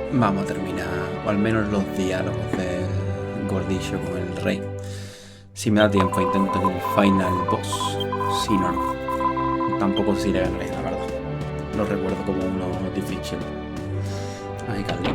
Vamos a terminar, o al menos los diálogos del gordillo con el rey. Si me da tiempo, intento el final boss. Si no, no. Tampoco si le ganaré, la verdad. Lo recuerdo como uno difícil. Ay, Caldi.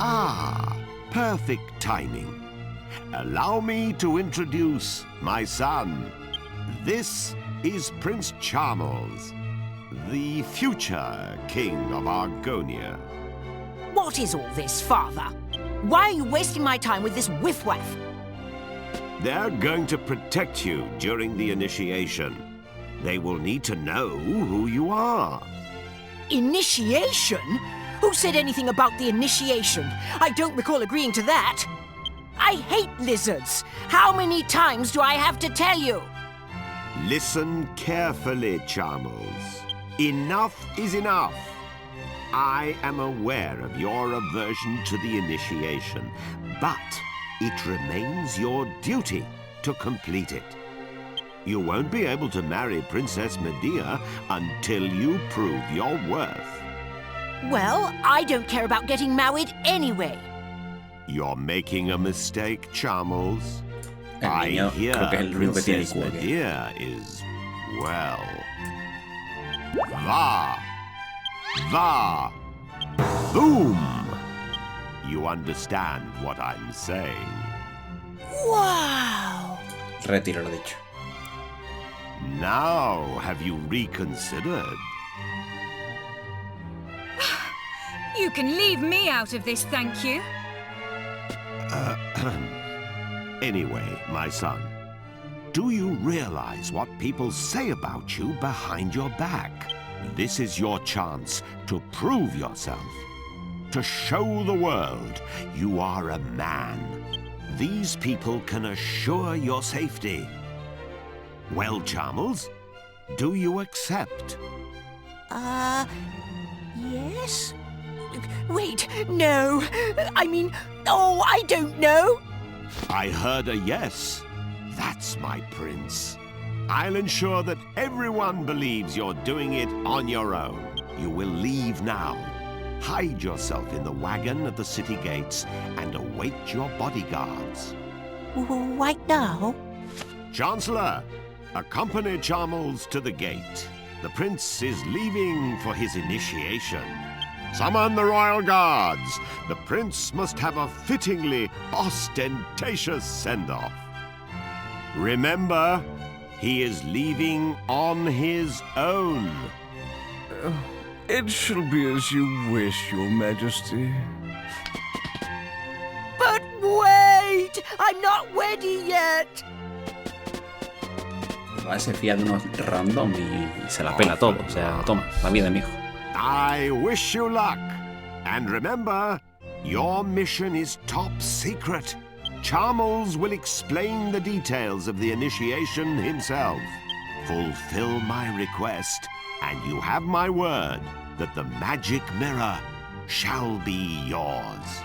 Ah, perfect timing. Allow me to introduce my son. This is Prince Charmles, the future king of Argonia. What is all this, Father? Why are you wasting my time with this whiff-waff? They're going to protect you during the initiation. They will need to know who you are. Initiation? Who said anything about the initiation? I don't recall agreeing to that. I hate lizards. How many times do I have to tell you? Listen carefully, Charmles. Enough is enough. I am aware of your aversion to the initiation, but it remains your duty to complete it. You won't be able to marry Princess Medea until you prove your worth. Well, I don't care about getting married anyway. You're making a mistake, Charmles. El I niño hear creo que es el único que tiene Princess cuelgue. Medea is, well... Va! Va! Boom! You understand what I'm saying. Wow! Retiro lo dicho. Now, have you reconsidered? You can leave me out of this, thank you. Anyway, my son, do you realize what people say about you behind your back? This is your chance to prove yourself, to show the world you are a man. These people can assure your safety. Well, Charmles, do you accept? Yes? Wait, no. I mean, oh, I don't know. I heard a yes. That's my prince. I'll ensure that everyone believes you're doing it on your own. You will leave now. Hide yourself in the wagon at the city gates and await your bodyguards. Right now? Chancellor, accompany Charmles to the gate. The prince is leaving for his initiation. Summon the royal guards. The prince must have a fittingly ostentatious send-off. Remember, he is leaving on his own. It shall be as you wish, Your Majesty. But wait! I'm not ready yet! Se fía de unos random y se la pela todo. O sea, toma, la vida de mi hijo. I wish you luck. And remember, your mission is top secret. Charmles will explain the details of the initiation himself. Fulfill my request, and you have my word that the magic mirror shall be yours.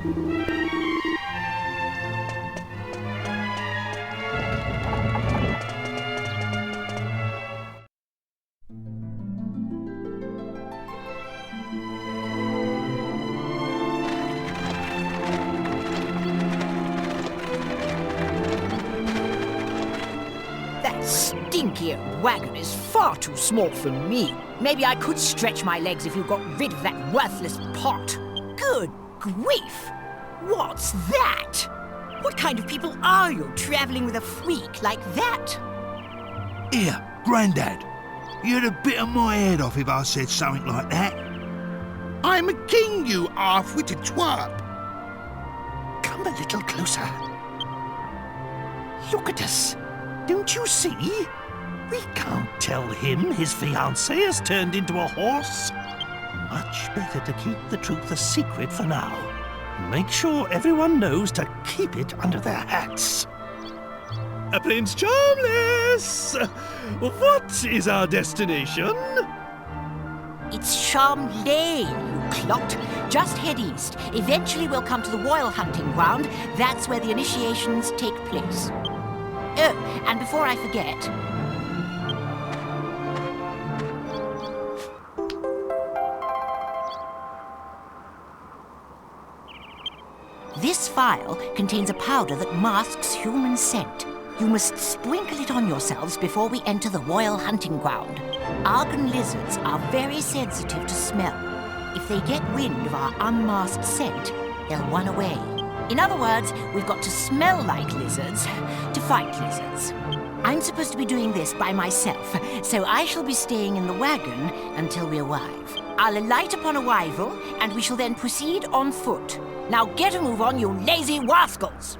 That stinky old wagon is far too small for me. Maybe I could stretch my legs if you got rid of that worthless pot. Good grief! What's that? What kind of people are you traveling with a freak like that? Here, Grandad. You'd have bitten my head off if I said something like that. I'm a king, you half-witted twat. Come a little closer. Look at us. Don't you see? We can't tell him his fiancée has turned into a horse. Much better to keep the truth a secret for now. Make sure everyone knows to keep it under their hats. Prince Charmless! What is our destination? It's Charmley, you clot. Just head east. Eventually we'll come to the royal hunting ground. That's where the initiations take place. Oh, and before I forget... This vial contains a powder that masks human scent. You must sprinkle it on yourselves before we enter the royal hunting ground. Argon lizards are very sensitive to smell. If they get wind of our unmasked scent, they'll run away. In other words, we've got to smell like lizards to fight lizards. I'm supposed to be doing this by myself, so I shall be staying in the wagon until we arrive. I'll alight upon arrival, and we shall then proceed on foot. Now get a move on, you lazy rascals!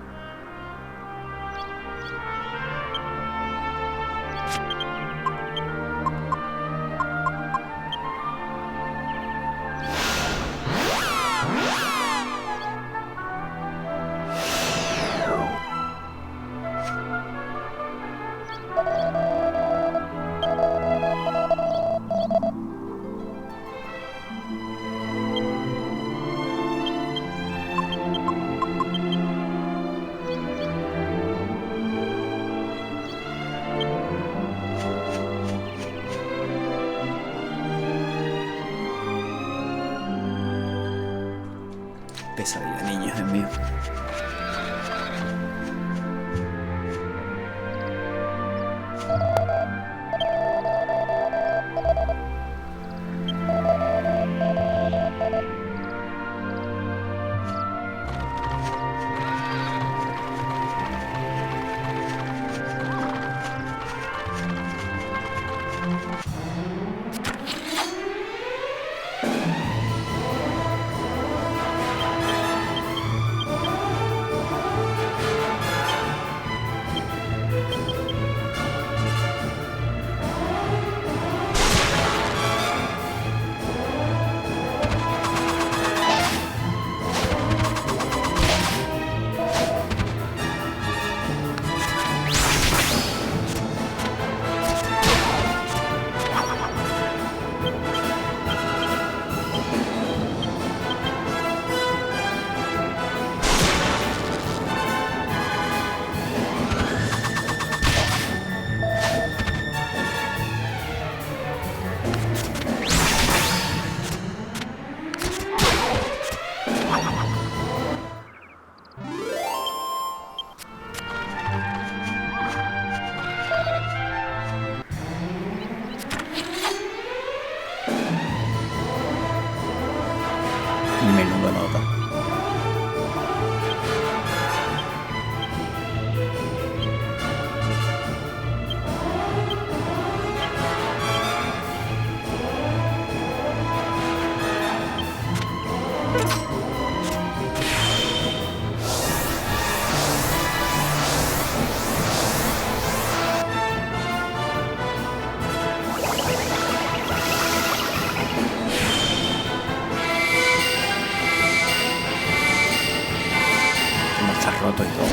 Pesadilla, niños, es mío. Menuda nota. Roto y todo.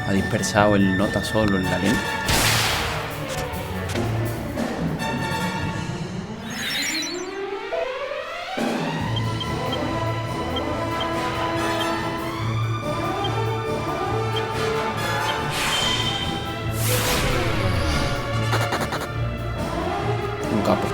Ha dispersado el nota solo en la línea. Un capo.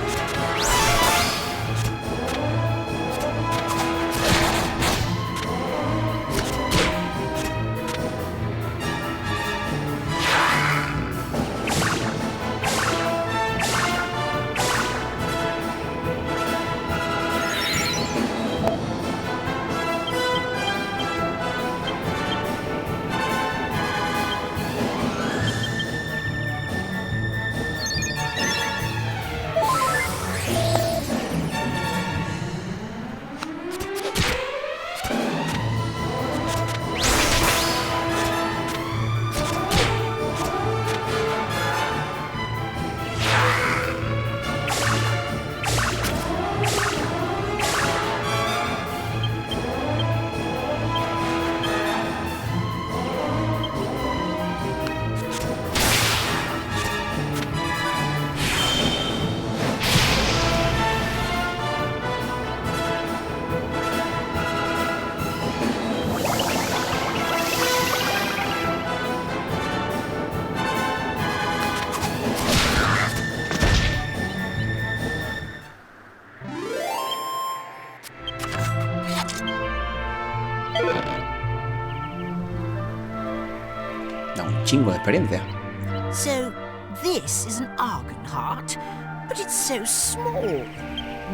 Da un chingo de experiencia. So, this is an Argon heart, but it's so small.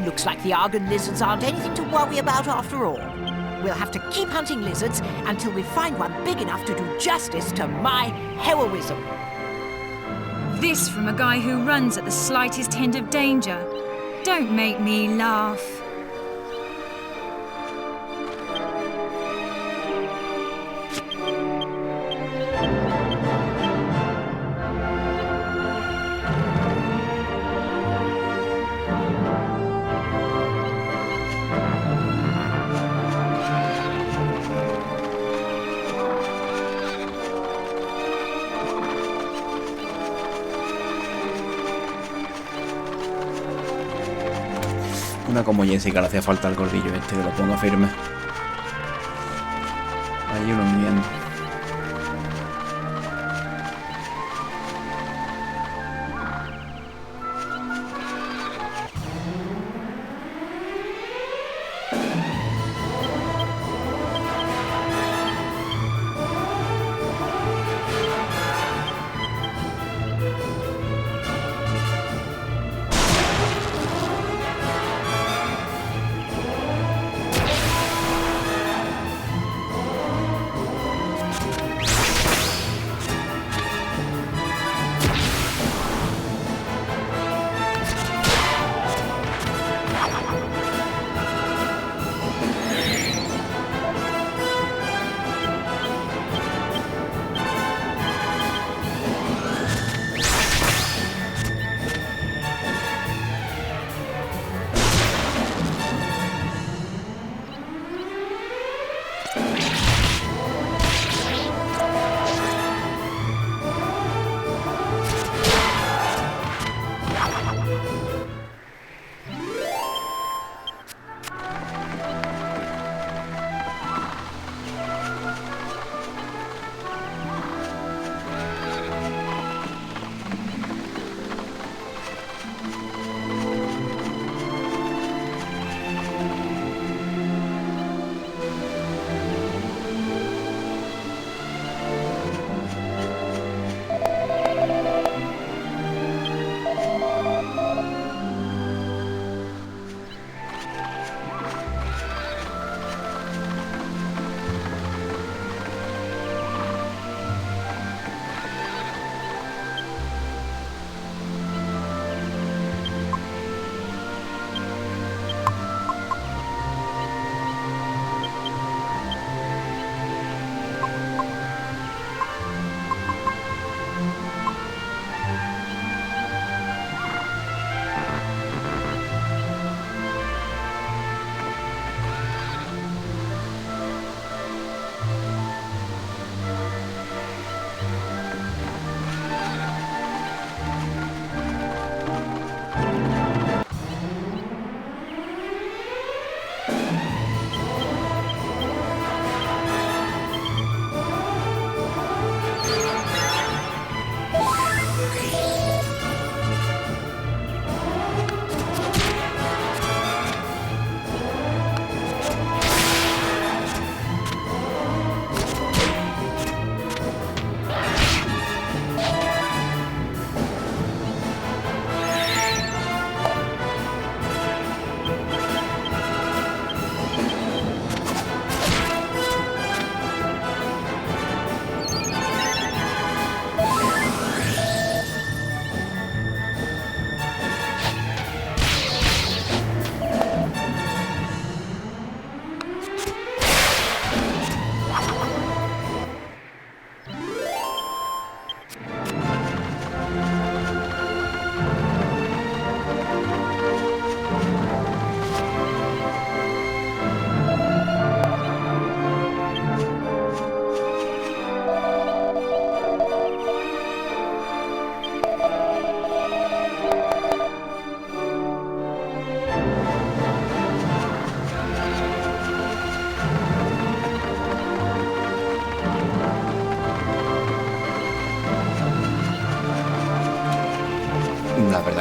Looks like the Argon lizards aren't anything to worry about after all. We'll have to keep hunting lizards until we find one big enough to do justice to my heroism. This from a guy who runs at the slightest hint of danger. Don't make me laugh. Una como Jessica le hacía falta el gordillo este, que lo ponga firme. Hay uno bien.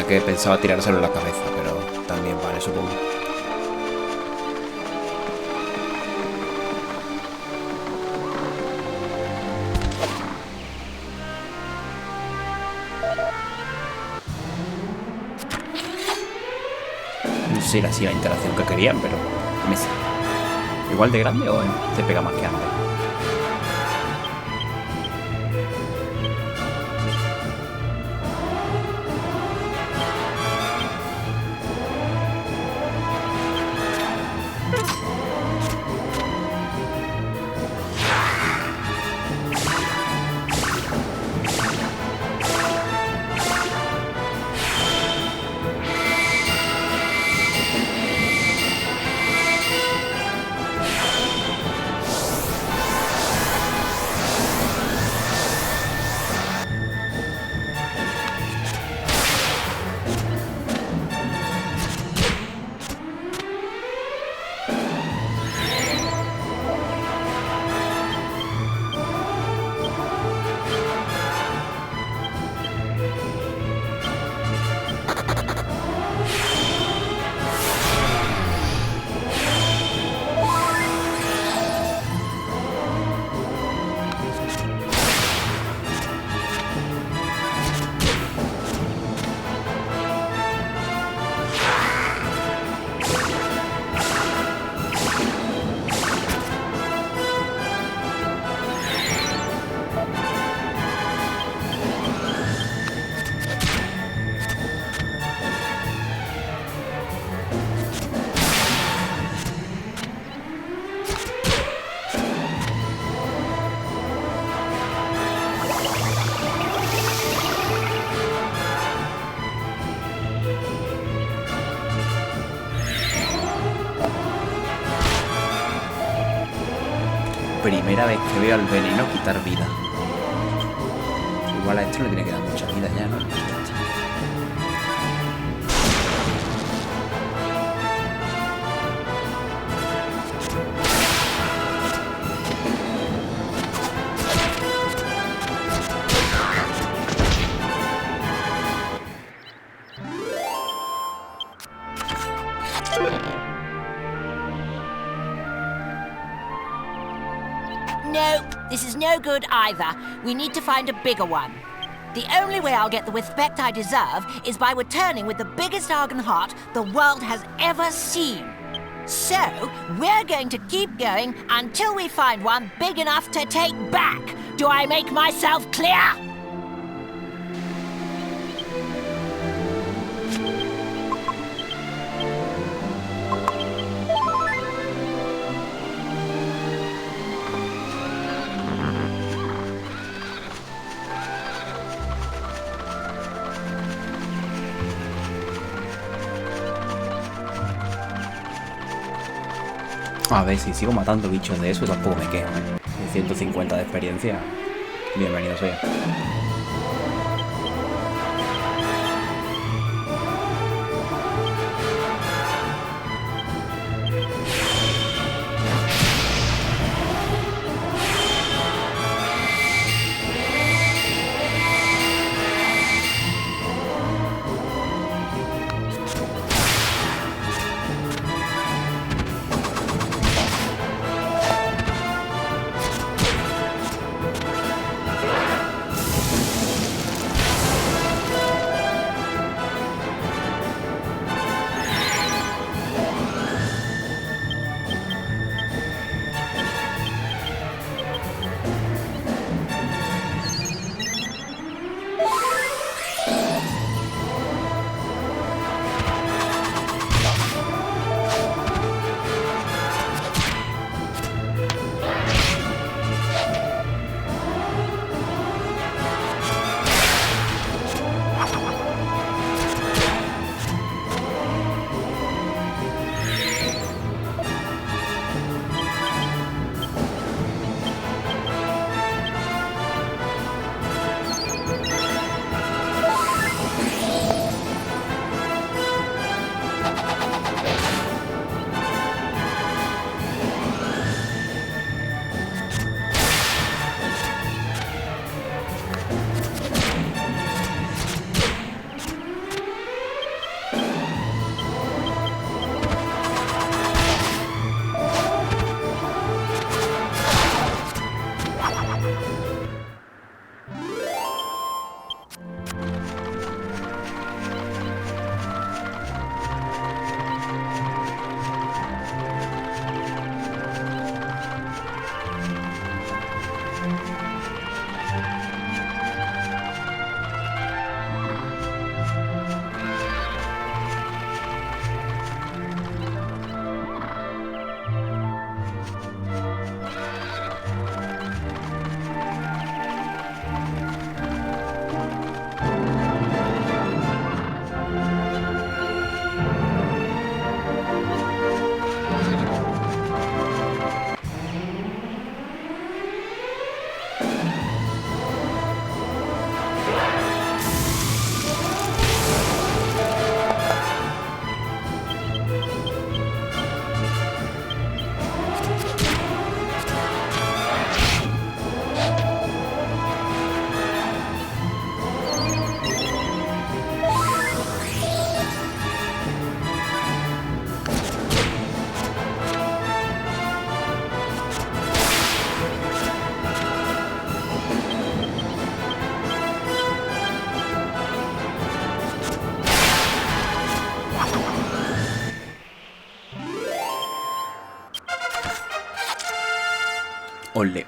que pensaba tirárselo en la cabeza, pero también vale, supongo. No sé si era así la interacción que querían, pero me sé. ¿Igual de grande o te pega más que antes? Primera vez que veo al veneno quitar vida. Igual a esto le tiene que dar mucha vida ya, ¿no? No, this is no good either. We need to find a bigger one. The only way I'll get the respect I deserve is by returning with the biggest Argon heart the world has ever seen. So, we're going to keep going until we find one big enough to take back. Do I make myself clear? A ver, si sigo matando bichos de eso tampoco me quejo, ¿eh? De 150 de experiencia, bienvenido sea. Ole.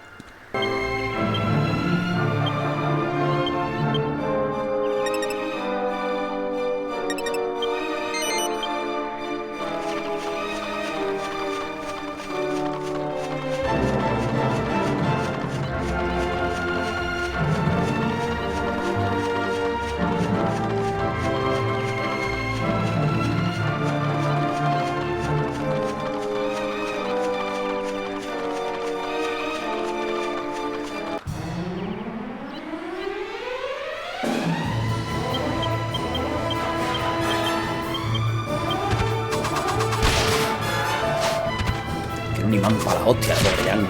Que un imán para la hostia, pobre Django,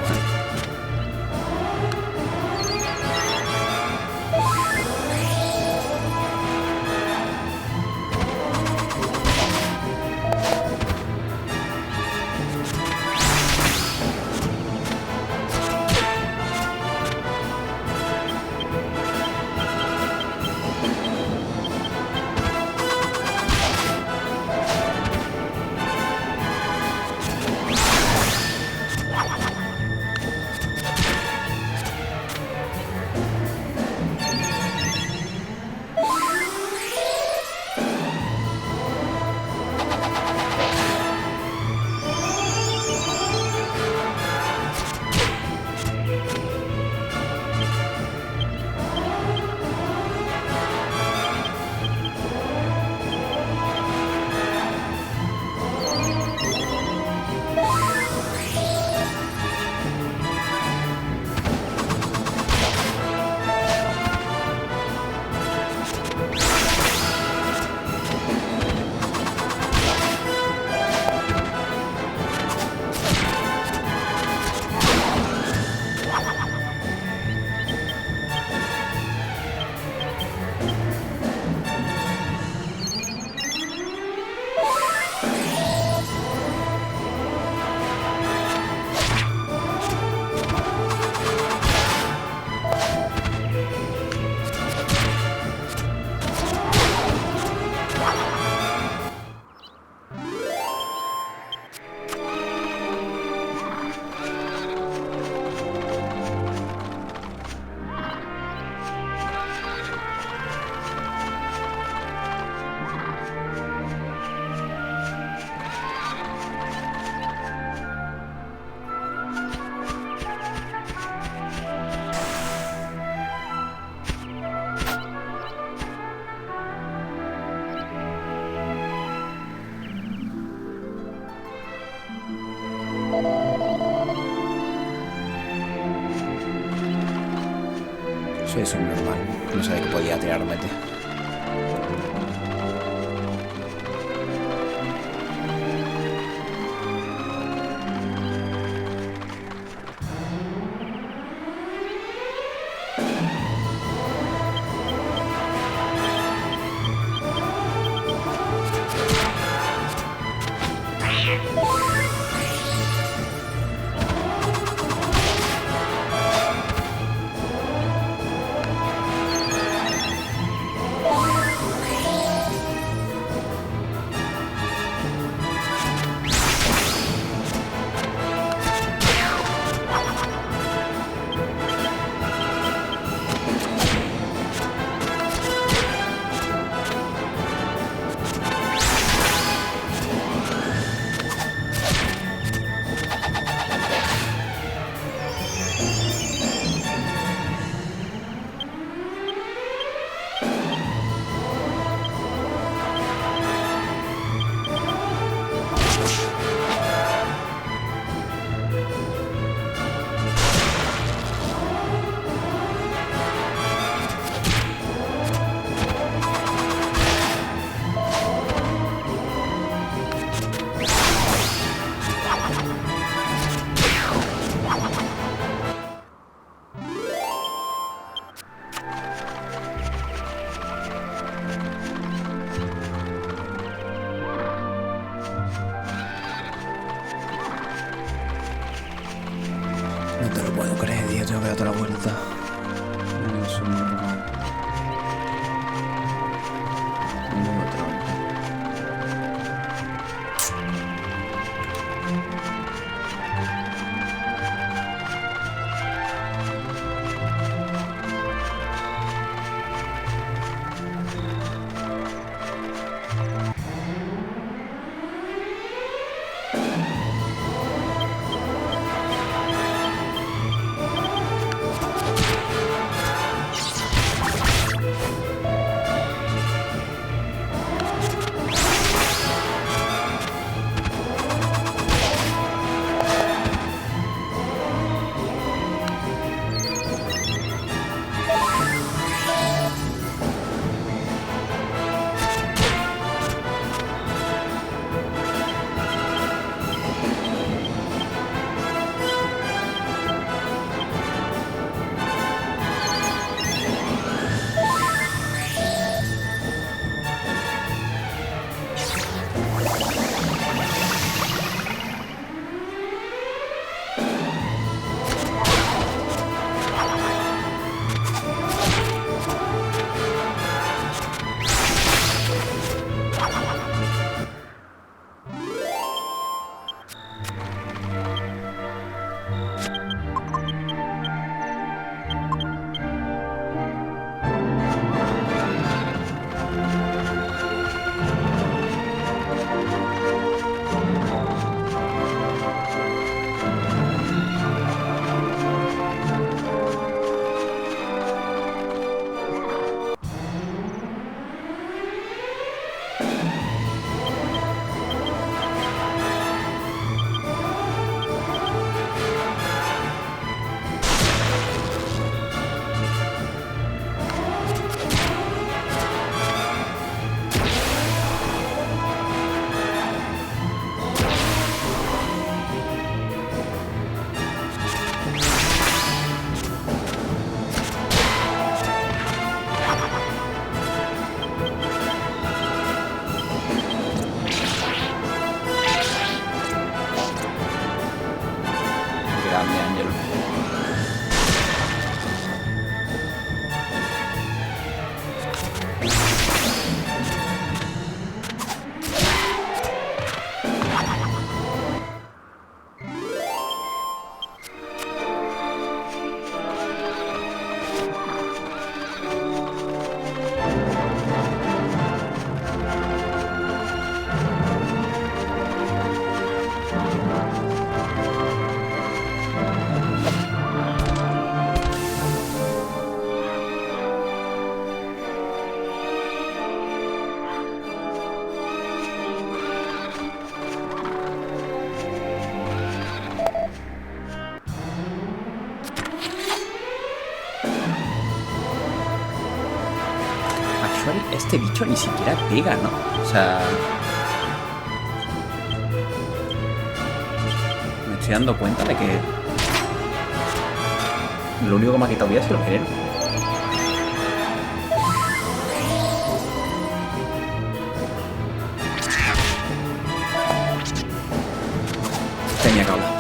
Sí, eso es normal. No sabía que podía tirar mete. No te lo puedo creer, tío. Tengo que dar toda la vuelta. No es normal. No me tronco. este bicho ni siquiera pega, ¿no? O sea... Me estoy dando cuenta de que... Lo único que me ha quitado vida es el veneno. Tenía que hablar.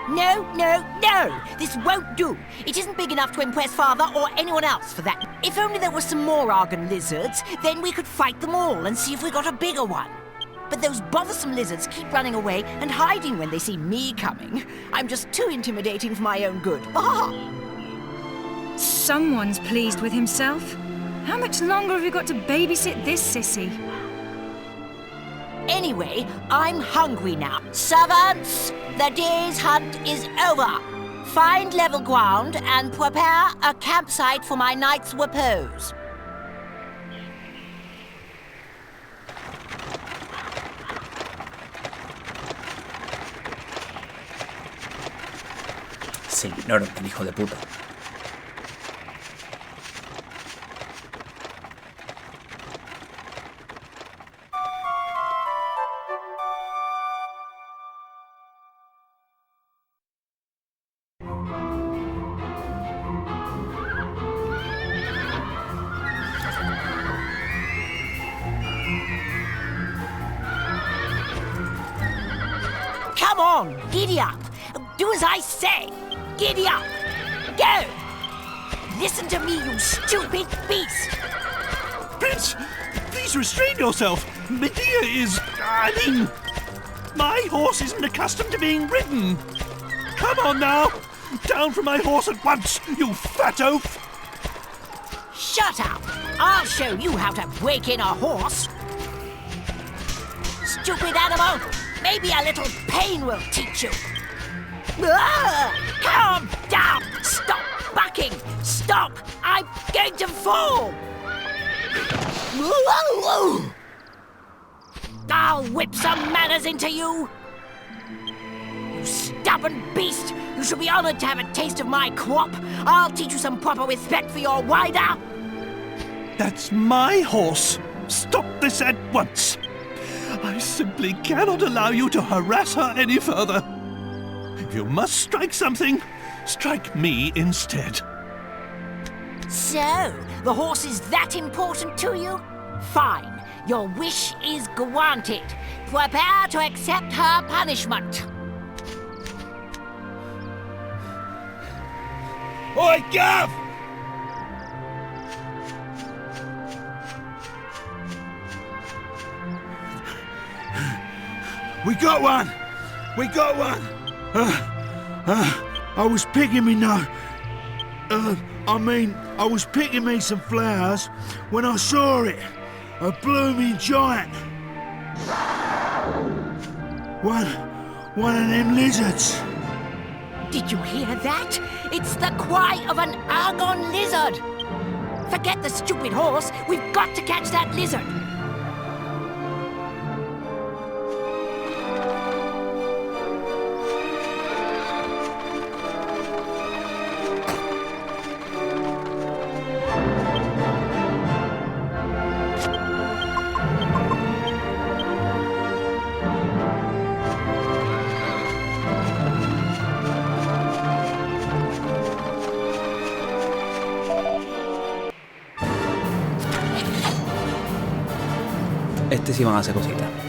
No, no, no! This won't do. It isn't big enough to impress Father or anyone else, for that. If only there were some more Argon lizards, then we could fight them all and see if we got a bigger one. But those bothersome lizards keep running away and hiding when they see me coming. I'm just too intimidating for my own good. Someone's pleased with himself. How much longer have we got to babysit this sissy? Anyway, I'm hungry now. Servants, the day's hunt is over. Find level ground and prepare a campsite for my night's repose. Se ignoro, el hijo de puta. on, giddy up. Do as I say. Giddy up. Go. Listen to me, you stupid beast. Prince, please restrain yourself. Medea is... my horse isn't accustomed to being ridden. Come on now. Down from my horse at once, you fat oaf. Shut up. I'll show you how to wake in a horse. Stupid animal. Maybe a little pain will teach you. Calm down. Stop bucking. Stop. I'm going to fall. I'll whip some manners into you. You stubborn beast. You should be honored to have a taste of my crop. I'll teach you some proper respect for your rider. That's my horse. Stop this at once. I simply cannot allow you to harass her any further. If you must strike something, strike me instead. So, the horse is that important to you? Fine. Your wish is granted. Prepare to accept her punishment. Oi, Gav! We got one! We got one! I was picking me nose. I was picking me some flowers when I saw it. A blooming giant. One of them lizards. Did you hear that? It's the cry of an Argon lizard. Forget the stupid horse. We've got to catch that lizard. Este sí van a hacer cositas. A ver.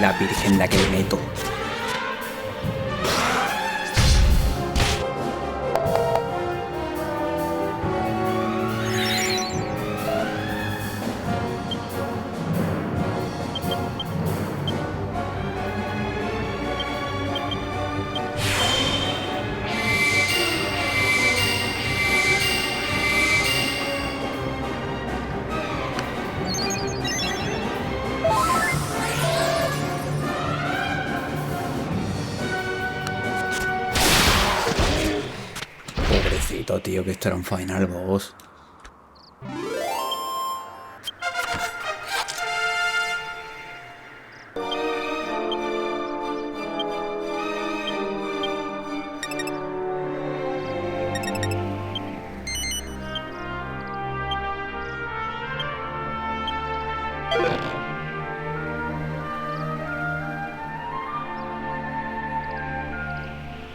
La virgen la que le meto. Pobrecito, tío, que esto era un final boss.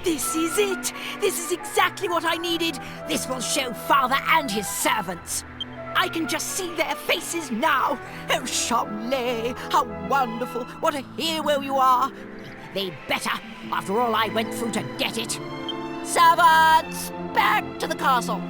This is it! This is exactly what I needed! This will show Father and his servants! I can just see their faces now! Oh, Chamlay, how wonderful! What a hero you are! They'd better, after all I went through to get it! Servants! Back to the castle!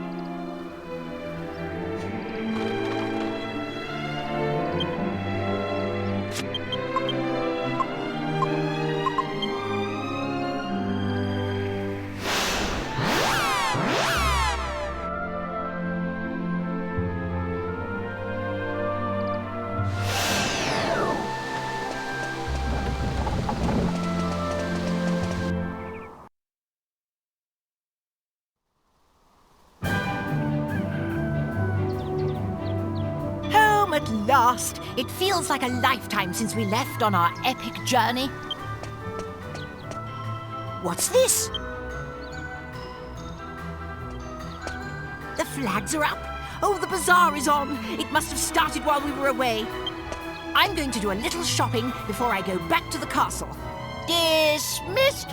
At last! It feels like a lifetime since we left on our epic journey. What's this? The flags are up. Oh, the bazaar is on. It must have started while we were away. I'm going to do a little shopping before I go back to the castle. Dismissed!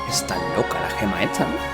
Está loca la gema esta, ¿no?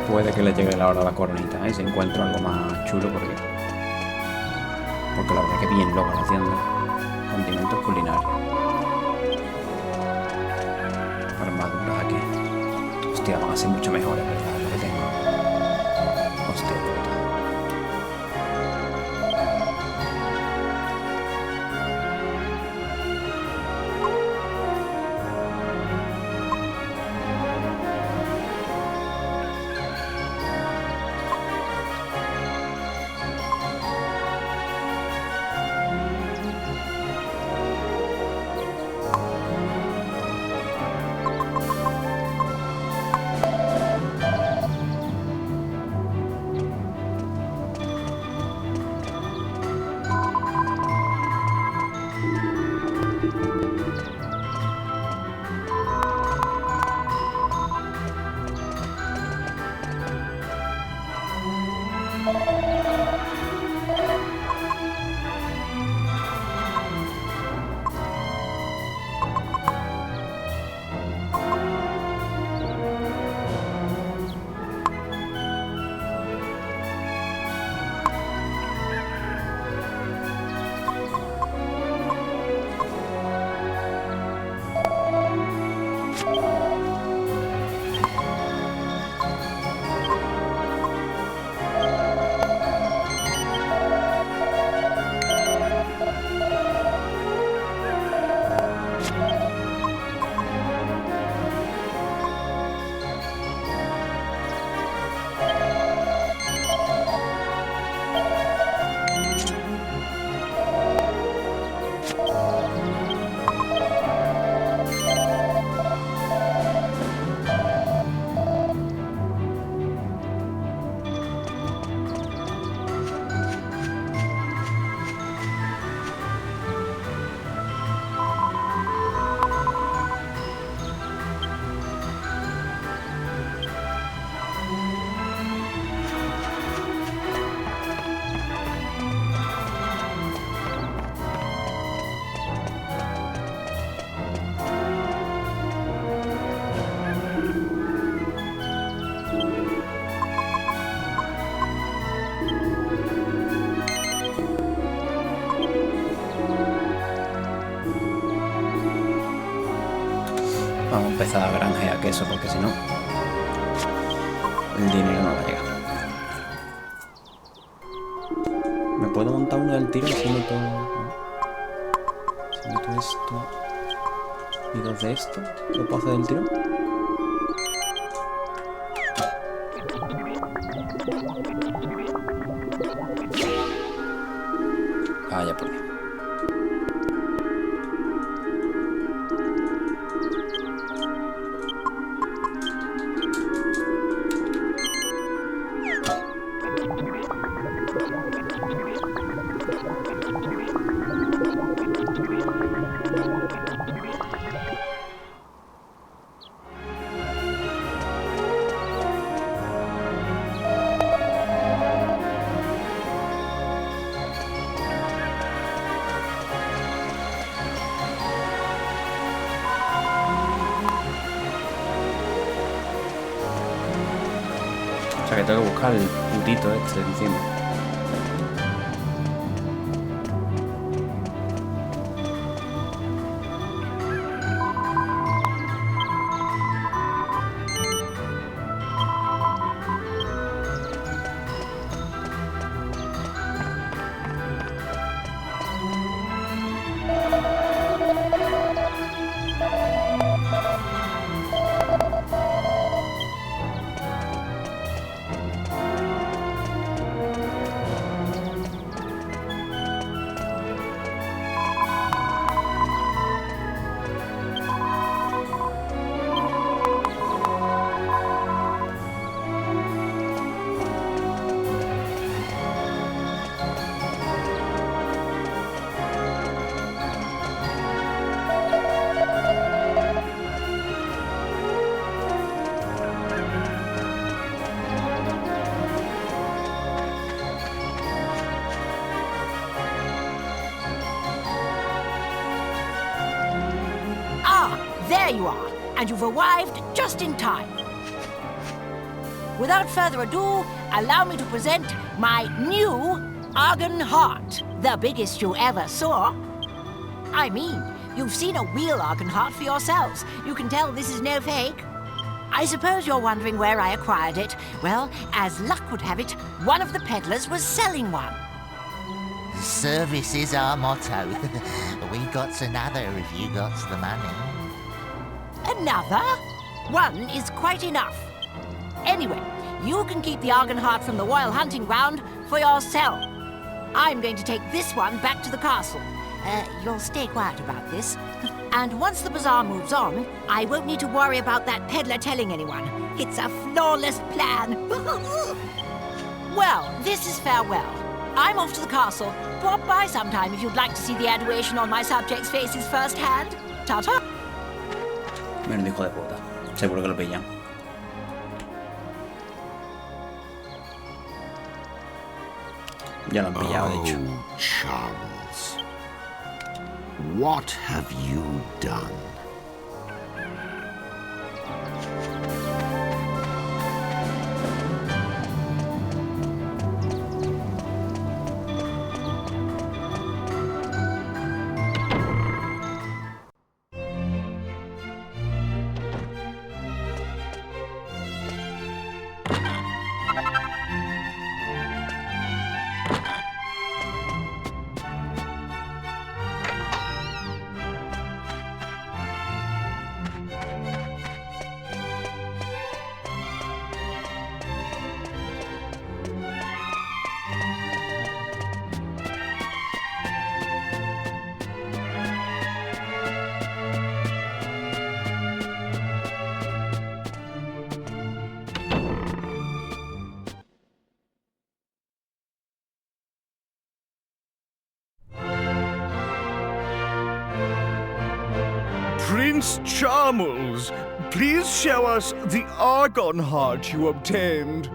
Puede que le llegue la hora a la coronita, ¿eh? Si encuentro algo más chulo porque la verdad que bien loca la tienda. Condimentos culinarios. armaduras aquí. Hostia, van a ser mucho mejores, ¿verdad? Lo que tengo. Hostia puta. Vamos a empezar a granjear queso porque si no el dinero no va a llegar. ¿Me puedo montar uno del tiro si meto, si meto esto y dos de esto? ¿Lo puedo hacer del tiro? Vaya por Dios. O sea que tengo que buscar el putito este encima. There you are, and you've arrived just in time. Without further ado, allow me to present my new Argon Heart, the biggest you ever saw. I mean, You've seen a real Argon heart for yourselves. You can tell this is no fake. I suppose you're wondering where I acquired it. Well, as luck would have it, one of the peddlers was selling one. Service is our motto. We got another if you got the money. Another? One is quite enough. Anyway, you can keep the Argon heart from the royal hunting ground for yourself. I'm going to take this one back to the castle. You'll stay quiet about this. And once the bazaar moves on, I won't need to worry about that peddler telling anyone. It's a flawless plan. Well, this is farewell. I'm off to the castle. Drop by sometime if you'd like to see the adoration on my subjects' faces firsthand. Ta-ta! Menudo hijo de puta. Seguro que lo pillan. Ya lo han pillado, de hecho. Oh, Charles. What have you done? Prince Charles, please show us the Argon heart you obtained.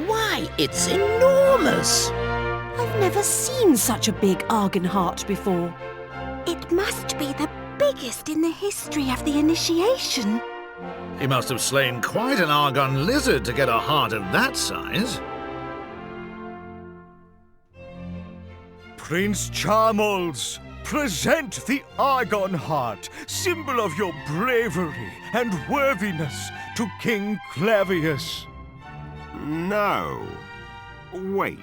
Why, it's enormous! I've never seen such a big Argon heart before. It must be the biggest in the history of the initiation. He must have slain quite an Argon lizard to get a heart of that size. Prince Charles, present the Argon heart, symbol of your bravery and worthiness, to King Clavius. No. Wait.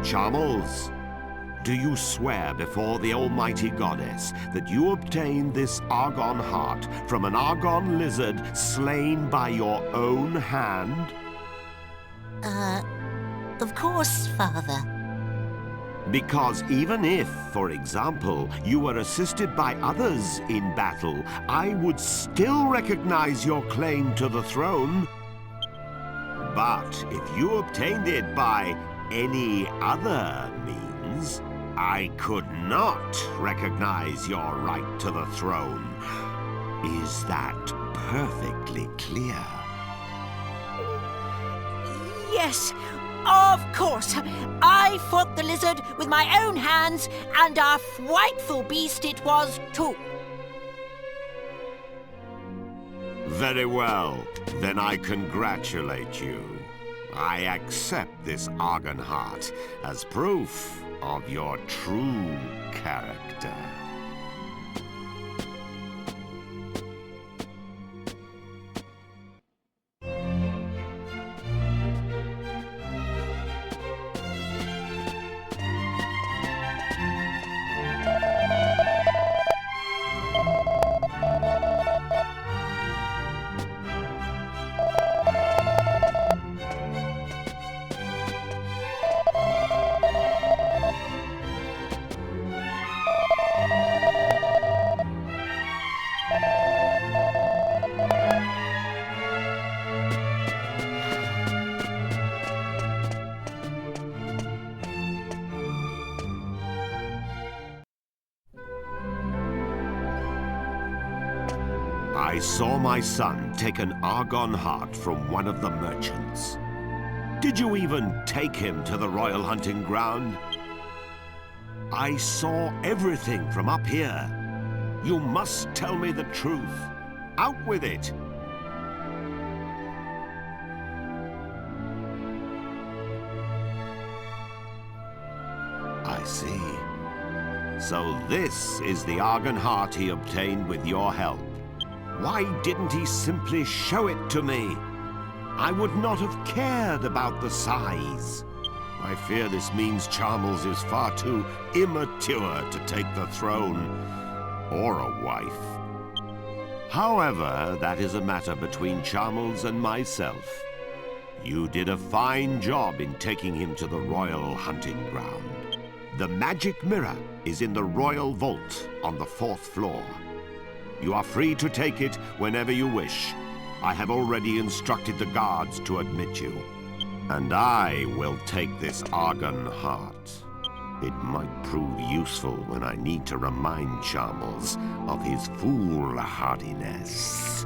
Charles, do you swear before the Almighty Goddess that you obtained this Argon heart from an Argon lizard slain by your own hand? Of course, Father. Because even if, for example, you were assisted by others in battle, I would still recognize your claim to the throne. But if you obtained it by any other means, I could not recognize your right to the throne. Is that perfectly clear? Yes, of course. I fought the lizard with my own hands, and a frightful beast it was too. Very well. Then I congratulate you. I accept this Argon heart as proof of your true character. I saw my son take an Argon heart from one of the merchants. Did you even take him to the royal hunting ground? I saw everything from up here. You must tell me the truth. Out with it. So this is the Argon heart he obtained with your help. Why didn't he simply show it to me? I would not have cared about the size. I fear this means Charmles is far too immature to take the throne, or a wife. However, that is a matter between Charmles and myself. You did a fine job in taking him to the royal hunting ground. The magic mirror is in the royal vault on the 4th floor. You are free to take it whenever you wish. I have already instructed the guards to admit you. And I will take this Argon heart. It might prove useful when I need to remind Charmles of his foolhardiness.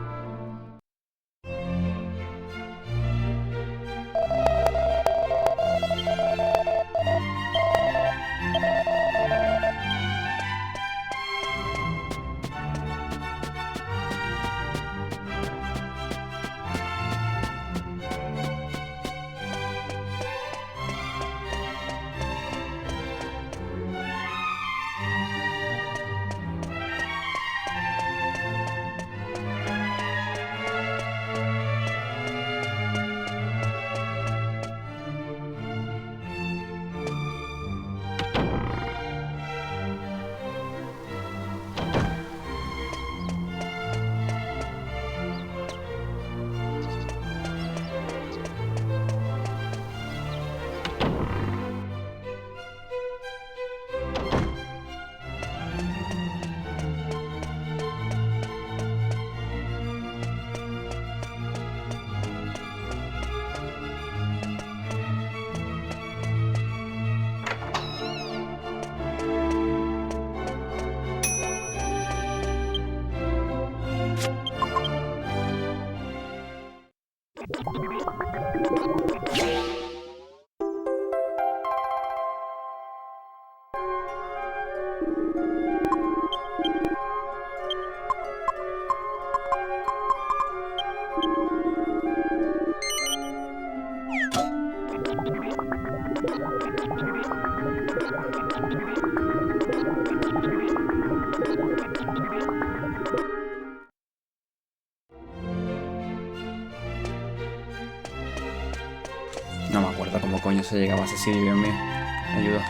No me acuerdo cómo coño se llegaba a ese sitio, Dios mío. Ayuda.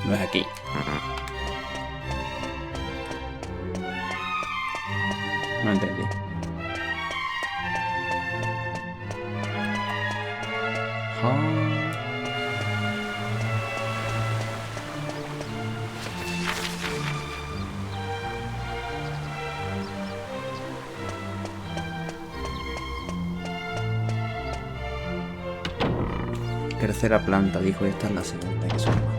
No es aquí. No entendí. Tercera planta, dijo, y esta es la segunda, que son más.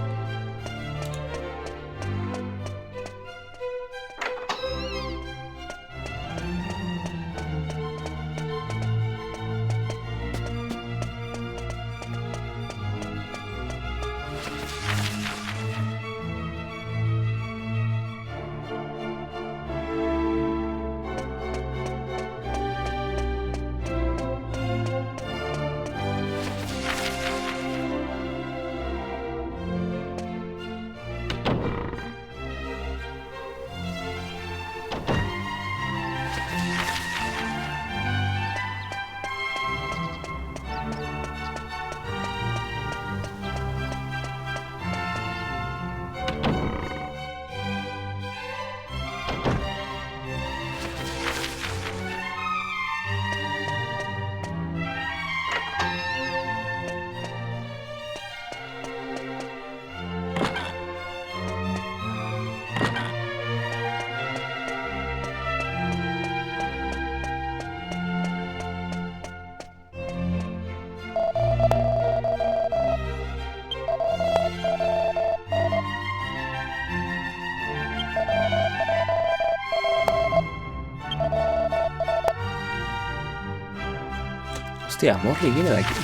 Hostia, Morri viene de aquí.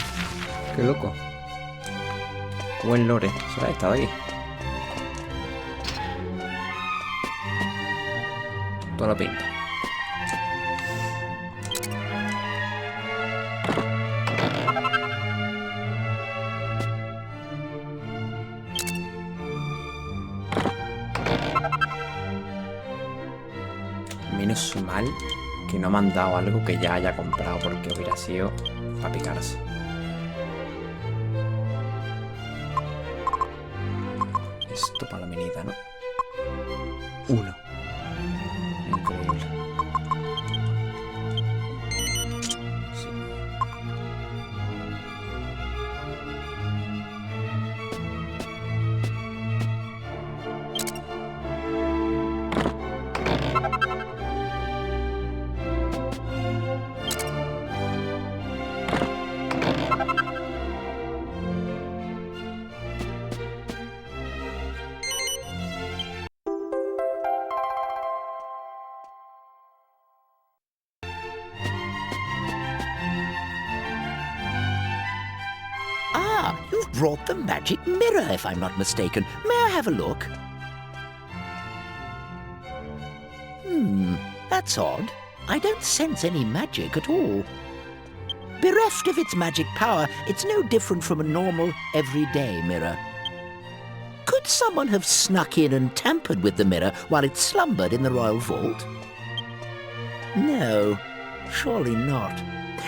Qué loco. Buen lore. Solo ha estado ahí. Toda la pinta. Menos mal que no me han dado algo que ya haya comprado, porque hubiera sido para picarse. Esto para la minita, ¿no? 1. Increíble. Sí. Ah, you've brought the magic mirror, if I'm not mistaken. May I have a look? That's odd. I don't sense any magic at all. Bereft of its magic power, it's no different from a normal, everyday mirror. Could someone have snuck in and tampered with the mirror while it slumbered in the royal vault? No, surely not.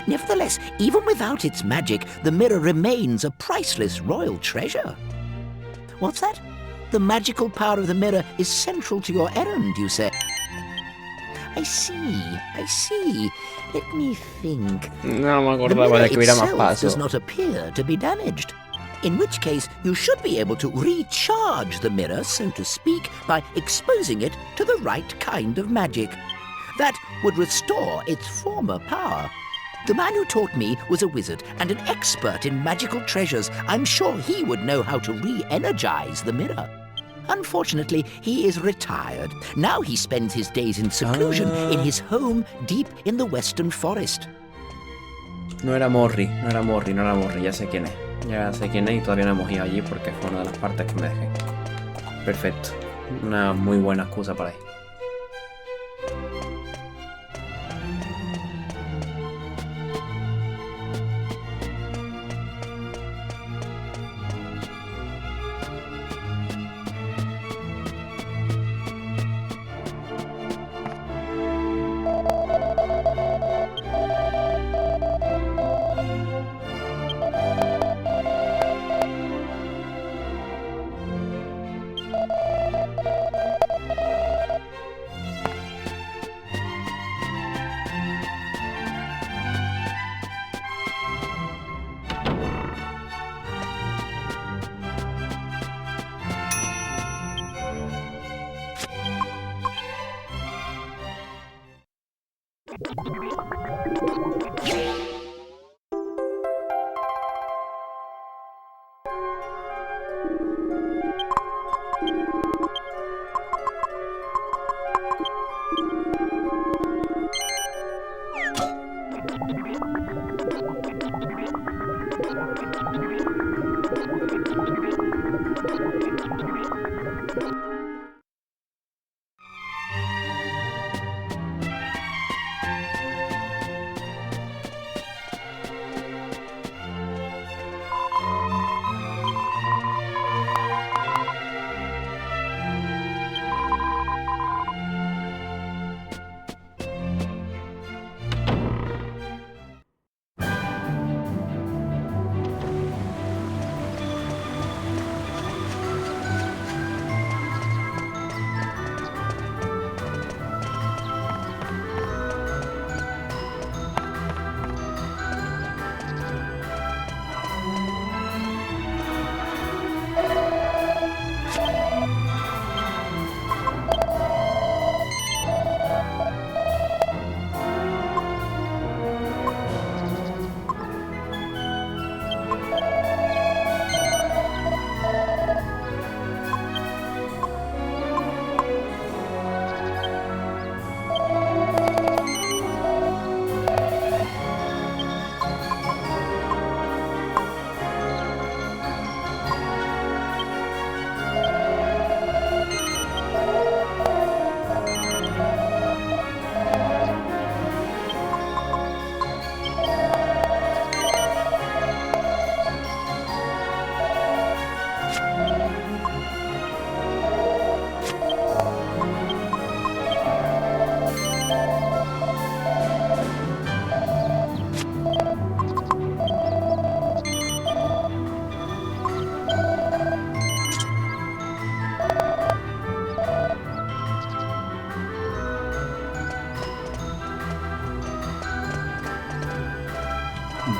Nevertheless, even without its magic, the mirror remains a priceless royal treasure. What's that? The magical power of the mirror is central to your errand, you say? I see. Let me think. No me The acordaba mirror de que hubiera más itself paso. does not appear to be damaged. In which case, you should be able to recharge the mirror, so to speak, by exposing it to the right kind of magic. That would restore its former power. The man who taught me was a wizard and an expert in magical treasures. I'm sure he would know how to re-energize the mirror. Unfortunately, he is retired. Now he spends his days in seclusion in his home deep in the western forest. No era Morri. Ya sé quién es. Ya sé quién es y todavía no hemos ido allí porque fue una de las partes que me dejé. Perfecto. Una muy buena excusa para ir.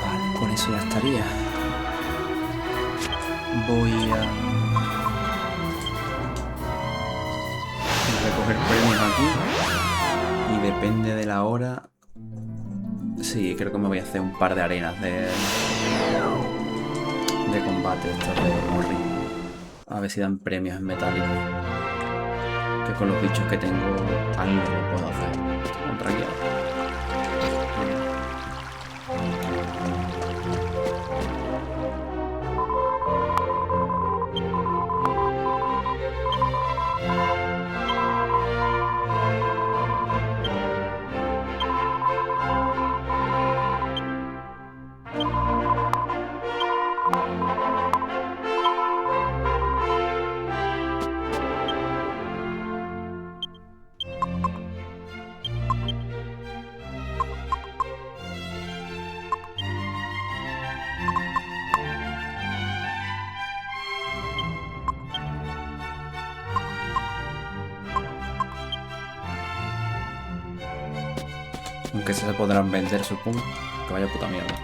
Vale, con eso ya estaría. Voy a recoger premios aquí. Y depende de la hora. Sí, creo que me voy a hacer un par de arenas de combate, estas de Morri. A ver si dan premios en metálico. Que con los bichos que tengo algo puedo hacer. Tranquilo. Aunque se podrán vender, supongo. Que vaya puta mierda.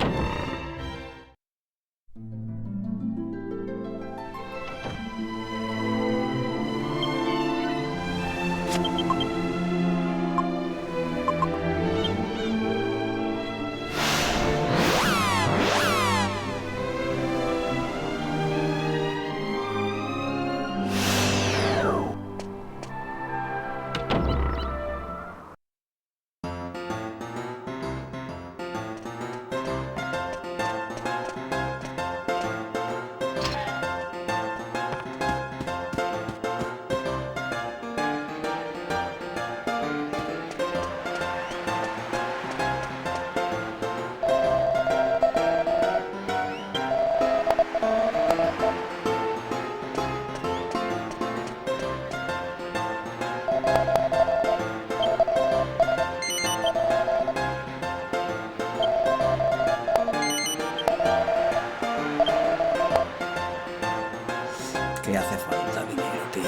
Que hace falta dinero, tío.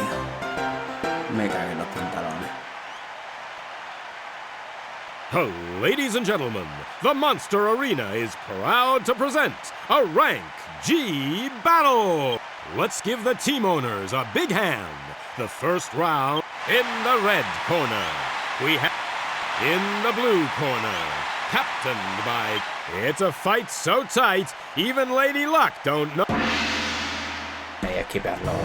Me cagué en los pantalones. Ladies and gentlemen, the Monster Arena is proud to present a Rank G battle. Let's give the team owners a big hand. The first round in the red corner. We have in the blue corner, captained by... It's a fight so tight, even Lady Luck don't know... Hay que esquipear los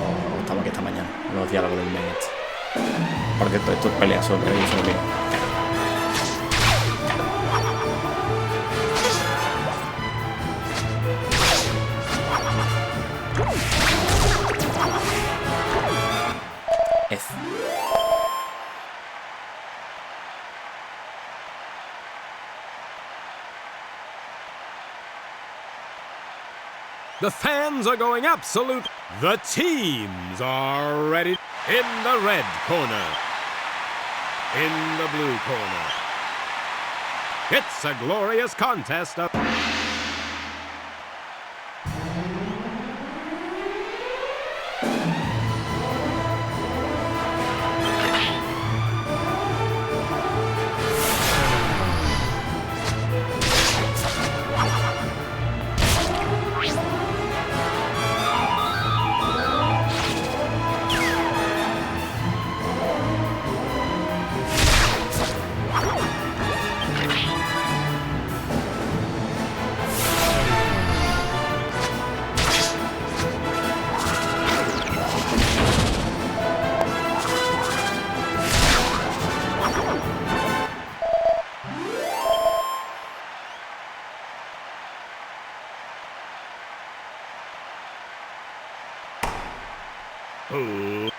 estamos aquí esta mañana, los diálogos del main. Porque esto es pelea sobre ellos, sobre mí. F. The fans are going absolute. The teams are ready. In the red corner. In the blue corner. It's a glorious contest of...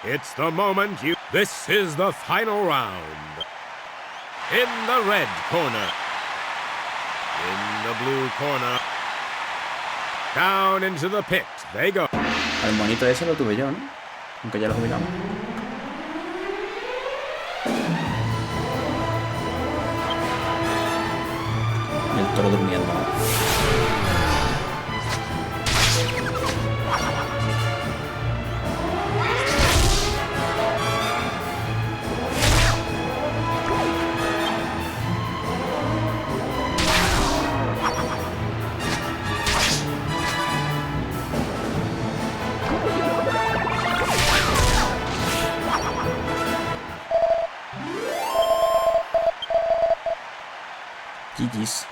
It's the moment you... This is the final round. In the red corner. In the blue corner. Down into the pit they go. El monito ese lo tuve yo, ¿no? Aunque ya lo jubilamos. Y el toro durmiendo. GG's.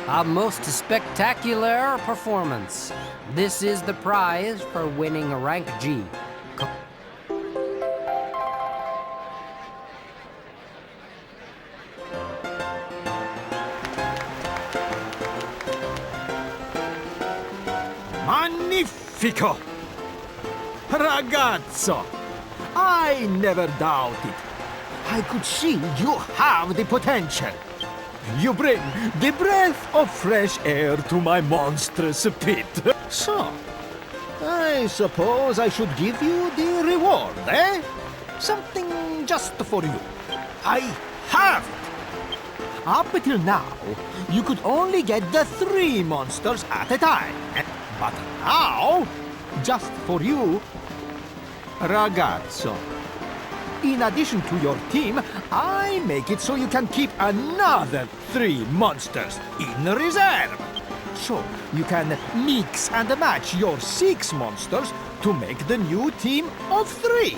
A most spectacular performance. This is the prize for winning rank G. Magnifico! Ragazzo! I never doubted. I could see you have the potential. You bring the breath of fresh air to my monstrous pit. So, I suppose I should give you the reward, eh? Something just for you. I have it. Up until now, you could only get the 3 monsters at a time. But now, just for you, ragazzo. In addition to your team, I make it so you can keep another 3 monsters in reserve. So you can mix and match your 6 monsters to make the new team of 3.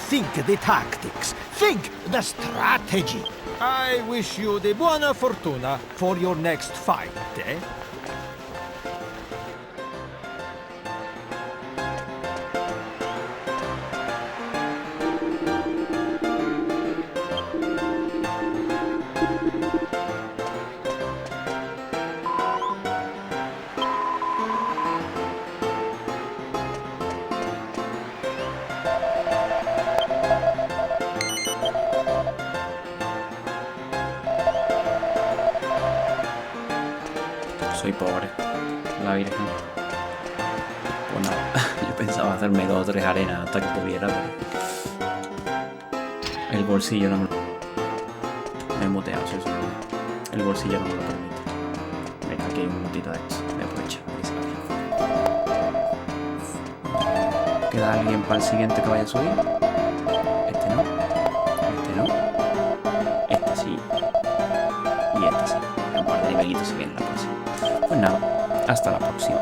Think the tactics. Think the strategy. I wish you the buona fortuna for your next fight, eh? Soy pobre, la virgen. Pues nada, yo pensaba hacerme 2 o 3 arenas hasta que pudiera, pero el bolsillo no me lo... Me he muteado, sí, eso no. El bolsillo no me lo permite. Mira, aquí hay un motito de eso, me aprovecho. ¿Queda alguien para el siguiente que vaya a subir? Este no, este no, este sí, y este sí. Un par de nivelitos se vienen la próxima. Pues nada, hasta la próxima.